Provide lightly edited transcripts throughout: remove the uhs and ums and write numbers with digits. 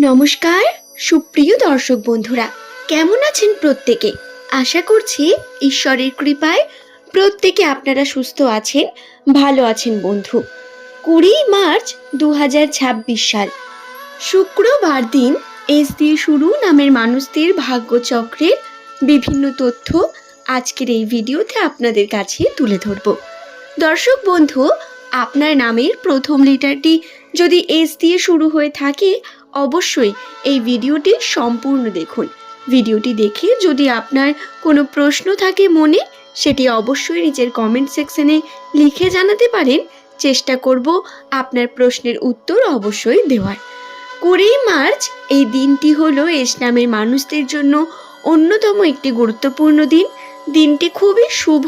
নমস্কার সুপ্রিয় দর্শক বন্ধুরা, কেমন আছেন প্রত্যেকে? আশা করছি ঈশ্বরের কৃপায় প্রত্যেকে আপনারা সুস্থ আছেন, ভালো আছেন। বন্ধু, 20 মার্চ 2026 সাল, শুক্রবার দিন এস দিয়ে শুরু নামের মানুষদের ভাগ্যচক্রের বিভিন্ন তথ্য আজকের এই ভিডিওতে আপনাদের কাছে তুলে ধরব। দর্শক বন্ধু, আপনার নামের প্রথম লেটারটি যদি এস দিয়ে শুরু হয়ে থাকে, অবশ্যই এই ভিডিওটি সম্পূর্ণ দেখুন। ভিডিওটি দেখে যদি আপনার কোনো প্রশ্ন থাকে মনে, সেটি অবশ্যই নিচের কমেন্ট সেকশনে লিখে জানাতে পারেন। চেষ্টা করব আপনার প্রশ্নের উত্তর অবশ্যই দেওয়ার। 20 মার্চ এই দিনটি হলো এস নামের মানুষদের জন্য অন্যতম একটি গুরুত্বপূর্ণ দিন। দিনটি খুবই শুভ,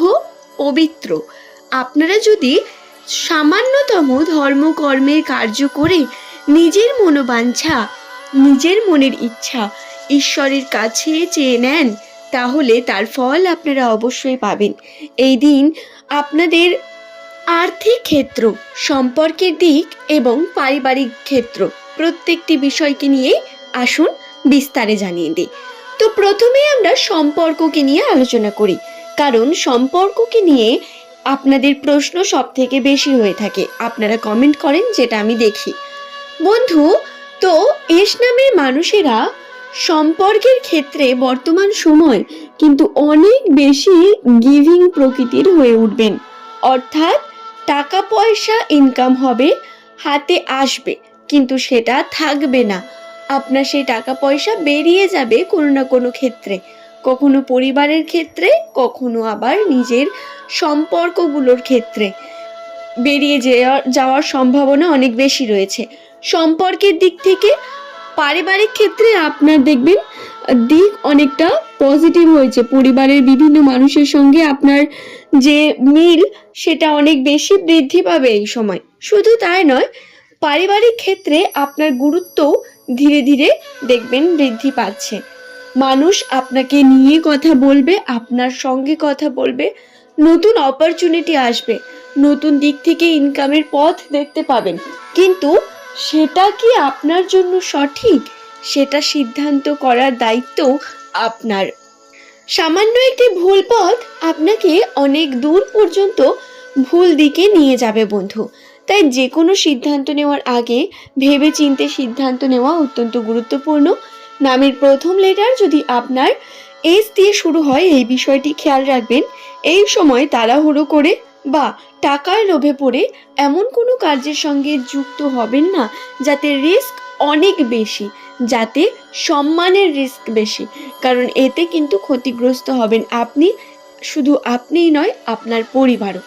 পবিত্র। আপনারা যদি সামান্যতম ধর্মকর্মের কার্য করে নিজের মনোবাঞ্ছা, নিজের মনের ইচ্ছা ঈশ্বরের কাছে চেয়ে নেন, তাহলে তার ফল আপনারা অবশ্যই পাবেন। এই দিন আপনাদের আর্থিক ক্ষেত্র, সম্পর্কের দিক এবং পারিবারিক ক্ষেত্র প্রত্যেকটি বিষয়কে নিয়ে আসুন বিস্তারে জানিয়ে দিই। তো প্রথমে আমরা সম্পর্ককে নিয়ে আলোচনা করি, কারণ সম্পর্ককে নিয়ে আপনাদের প্রশ্ন সব থেকে বেশি হয়ে থাকে। আপনারা কমেন্ট করেন, যেটা আমি দেখি। বন্ধু, তো এস নামের মানুষেরা সম্পর্কের ক্ষেত্রে বর্তমান সময় কিন্তু অনেক বেশি গিভিং প্রকৃতির হয়ে উঠবেন। অর্থাৎ টাকা পয়সা ইনকাম হবে, হাতে আসবে, কিন্তু সেটা থাকবে না। আপনার সেই টাকা পয়সা বেরিয়ে যাবে কোনো না কোনো ক্ষেত্রে, কখনো পরিবারের ক্ষেত্রে, কখনো আবার নিজের সম্পর্কগুলোর ক্ষেত্রে বেরিয়ে যাওয়ার সম্ভাবনা অনেক বেশি রয়েছে। সম্পর্কের দিক থেকে পারিবারিক ক্ষেত্রে আপনার দেখবেন দিক অনেকটা পজিটিভ হয়েছে। পরিবারের বিভিন্ন মানুষের সঙ্গে আপনার যে মিল, সেটা অনেক বেশি বৃদ্ধি পাবে এই সময়। শুধু তাই নয়, পারিবারিক ক্ষেত্রে আপনার গুরুত্ব ধীরে ধীরে দেখবেন বৃদ্ধি পাচ্ছে। মানুষ আপনাকে নিয়ে কথা বলবে, আপনার সঙ্গে কথা বলবে, নতুন অপরচুনিটি আসবে, নতুন দিক থেকে ইনকামের পথ দেখতে পাবেন। কিন্তু সেটা কি আপনার জন্য সঠিক, সেটা সিদ্ধান্ত করার দায়িত্ব আপনার। সামান্য একটি ভুল পথ আপনাকে অনেক দূর পর্যন্ত ভুল দিকে নিয়ে যাবে বন্ধু। তাই যে কোনো সিদ্ধান্ত নেওয়ার আগে ভেবে চিন্তে সিদ্ধান্ত নেওয়া অত্যন্ত গুরুত্বপূর্ণ। নামের প্রথম লেটার যদি আপনার এস দিয়ে শুরু হয়, এই বিষয়টি খেয়াল রাখবেন। এই সময় তাড়াহুড়ো করে বা টাকার লোভে পড়ে এমন কোনো কার্যের সঙ্গে যুক্ত হবেন না যাতে রিস্ক অনেক বেশি, যাতে সম্মানের রিস্ক বেশি, কারণ এতে কিন্তু ক্ষতিগ্রস্ত হবেন আপনি, শুধু আপনিই নয়, আপনার পরিবারও।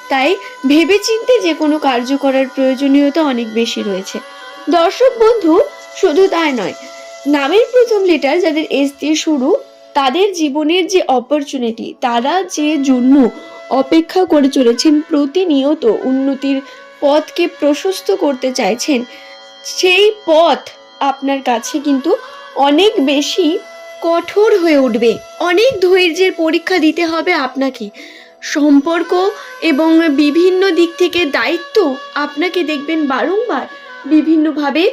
তাই ভেবেচিন্তে যে কোনো কার্য করার প্রয়োজনীয়তা অনেক বেশি রয়েছে। দর্শক বন্ধু, শুধু তাই নয়, নামের প্রথম লেটার যাদের এস দিয়ে শুরু, তাদের জীবনের যে অপরচুনিটি, তারা যে জন্য অপেক্ষা করে চলেছেন, প্রতিনিয়ত উন্নতির পথকে প্রশস্ত করতে চাইছেন, সেই পথ আপনার কাছে কিন্তু অনেক বেশি কঠোর হয়ে উঠবে। অনেক ধৈর্যের পরীক্ষা দিতে হবে আপনাকে। সম্পর্ক এবং বিভিন্ন দিক থেকে দায়িত্ব আপনাকে দেখবেন বারংবার বিভিন্নভাবে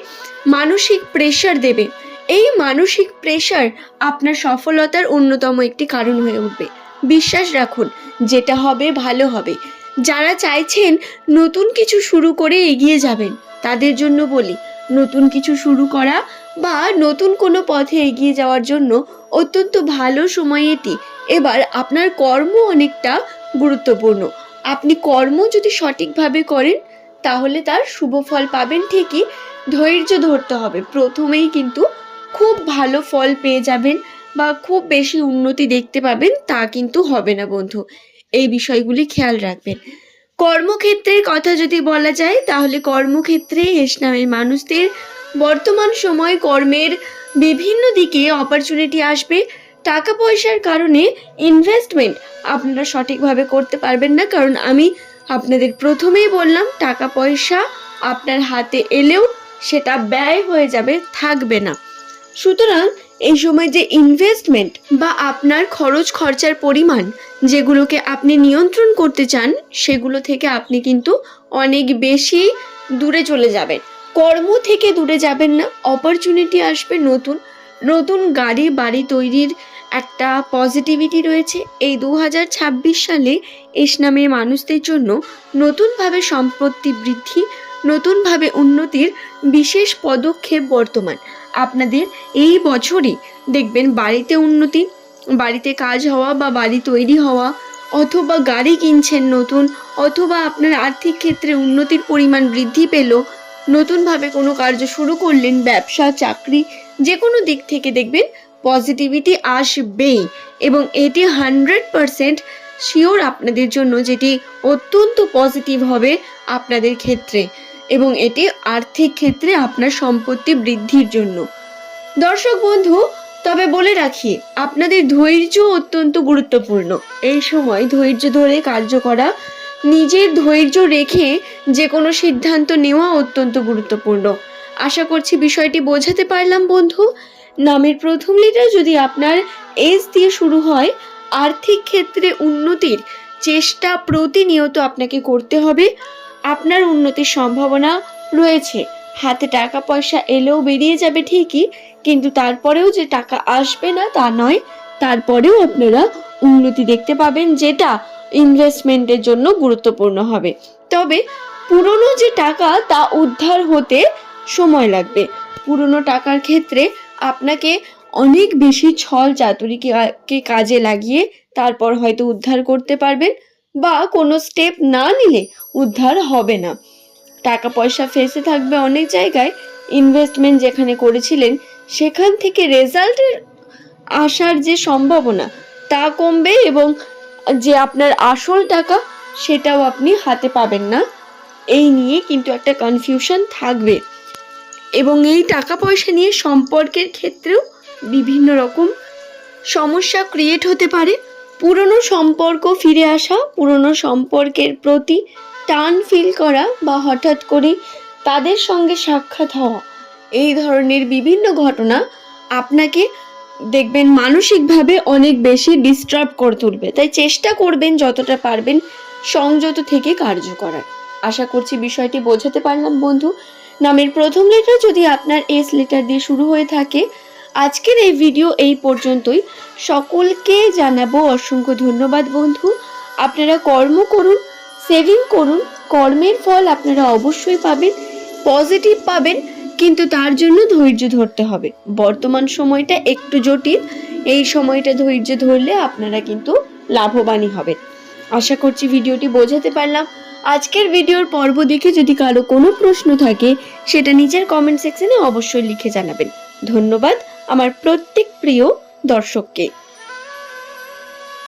মানসিক প্রেশার দেবে। এই মানসিক প্রেশার আপনার সফলতার অন্যতম একটি কারণ হয়ে উঠবে। বিশ্বাস রাখুন, যেটা হবে ভালো হবে। যারা চাইছেন নতুন কিছু শুরু করে এগিয়ে যাবেন, তাদের জন্য বলি, নতুন কিছু শুরু করা বা নতুন কোনো পথে এগিয়ে যাওয়ার জন্য অত্যন্ত ভালো সময় এটি। এবার আপনার কর্ম অনেকটা গুরুত্বপূর্ণ। আপনি কর্ম যদি সঠিকভাবে করেন, তাহলে তার শুভ ফল পাবেন ঠিকই। ধৈর্য ধরতে হবে। প্রথমেই কিন্তু খুব ভালো ফল পেয়ে যাবেন বা খুব বেশি উন্নতি দেখতে পাবেন, তা কিন্তু হবে না বন্ধু। এই বিষয়গুলি খেয়াল রাখবেন। কর্মক্ষেত্রের কথা যদি বলা যায়, তাহলে কর্মক্ষেত্রে এস নামের মানুষদের বর্তমান সময় কর্মের বিভিন্ন দিকে অপরচুনিটি আসবে। টাকা পয়সার কারণে ইনভেস্টমেন্ট আপনারা সঠিকভাবে করতে পারবেন না, কারণ আমি আপনাদের প্রথমেই বললাম, টাকা পয়সা আপনার হাতে এলেও সেটা ব্যয় হয়ে যাবে, থাকবে না। সুতরাং এই সময় যে ইনভেস্টমেন্ট বা আপনার খরচ খরচার পরিমাণ, যেগুলোকে আপনি নিয়ন্ত্রণ করতে চান, সেগুলো থেকে আপনি কিন্তু অনেক বেশি দূরে চলে যাবেন। কর্ম থেকে দূরে যাবেন না, অপরচুনিটি আসবে নতুন নতুন গাড়ি বাড়ি তৈরির একটা পজিটিভিটি রয়েছে। এই 2026 সালে এস নামের মানুষদের জন্য নতুনভাবে সম্পত্তি বৃদ্ধি, নতুনভাবে উন্নতির বিশেষ পদক্ষেপ বর্তমান। আপনাদের এই বছরই দেখবেন বাড়িতে উন্নতি, বাড়িতে কাজ হওয়া বা বাড়ি তৈরি হওয়া, অথবা গাড়ি কিনছেন নতুন, অথবা আপনার আর্থিক ক্ষেত্রে উন্নতির পরিমাণ বৃদ্ধি পেল, নতুনভাবে কোনো কার্য শুরু করলেন, ব্যবসা চাকরি যে কোনো দিক থেকে দেখবেন পজিটিভিটি আসবেই। এবং এটি 100% শিওর আপনাদের জন্য, যেটি অত্যন্ত পজিটিভ হবে আপনাদের ক্ষেত্রে, এবং এটি আর্থিক ক্ষেত্রে আপনার সম্পত্তি বৃদ্ধির জন্য। দর্শক বন্ধু, তবে বলে রাখি, আপনাদের ধৈর্য অত্যন্ত গুরুত্বপূর্ণ। এই সময় ধৈর্য ধরে কার্য করা, নিজের ধৈর্য রেখে যে কোনো সিদ্ধান্ত নেওয়া অত্যন্ত গুরুত্বপূর্ণ। আশা করছি বিষয়টি বোঝাতে পারলাম বন্ধু। নামের প্রথম লেটার যদি আপনার এস দিয়ে শুরু হয়, আর্থিক ক্ষেত্রে উন্নতির চেষ্টা প্রতিনিয়ত আপনাকে করতে হবে। আপনার উন্নতির সম্ভাবনা রয়েছে, হাতে টাকা পয়সা এলেও বেরিয়ে যাবে ঠিকই, কিন্তু তারপরেও যে টাকা আসবে না তা নয়, তারপরেও আপনারা উন্নতি দেখতে পাবেন, যেটা ইনভেস্টমেন্টের জন্য গুরুত্বপূর্ণ হবে। তবে পুরনো যে টাকা তা উদ্ধার হতে সময় লাগবে। পুরনো টাকার ক্ষেত্রে আপনাকে অনেক বেশি ছল চাতুরিকে কাজে লাগিয়ে তারপর হয়তো উদ্ধার করতে পারবেন, বা কোনো স্টেপ না নিলে উদ্ধার হবে না। টাকা পয়সা ফেসে থাকবে অনেক জায়গায়, ইনভেস্টমেন্ট যেখানে করেছিলেন সেখান থেকে রেজাল্টের আসার যে সম্ভাবনা তা কমবে, এবং যে আপনার আসল টাকা সেটাও আপনি হাতে পাবেন না। এই নিয়ে কিন্তু একটা কনফিউশন থাকবে। এবং এই টাকা পয়সা নিয়ে সম্পর্কের ক্ষেত্রেও বিভিন্ন রকম সমস্যা ক্রিয়েট হতে পারে। পুরনো সম্পর্ক ফিরে আসা, পুরনো সম্পর্কের প্রতি টান ফিল করা, বা হঠাৎ করে তাদের সঙ্গে সাক্ষাৎ হওয়া, এই ধরনের বিভিন্ন ঘটনা আপনাকে দেখবেন মানসিকভাবে অনেক বেশি ডিস্টার্ব করে তুলবে। তাই চেষ্টা করবেন যতটা পারবেন সংযত থেকে কার্য করার। আশা করছি বিষয়টি বোঝাতে পারলাম বন্ধু। নামের প্রথম লেটার যদি আপনার এস লেটার দিয়ে শুরু হয়ে থাকে, আজকের এই ভিডিও এই পর্যন্তই। সকলকে জানাবো অসংখ্য ধন্যবাদ বন্ধু। আপনারা কর্ম করুন, সেভিং করুন, কর্মের ফল আপনারা অবশ্যই পাবেন, পজিটিভ পাবেন, কিন্তু তার জন্য ধৈর্য ধরতে হবে। বর্তমান সময়টা একটু জটিল, এই সময়টা ধৈর্য ধরলে আপনারা কিন্তু লাভবানই হবেন। আশা করছি ভিডিওটি বোঝাতে পারলাম। আজকের ভিডিওর পর্ব দেখে যদি কারো কোনো প্রশ্ন থাকে, সেটা নিচের কমেন্ট সেকশনে অবশ্যই লিখে জানাবেন। ধন্যবাদ আমার প্রত্যেক প্রিয় দর্শককে।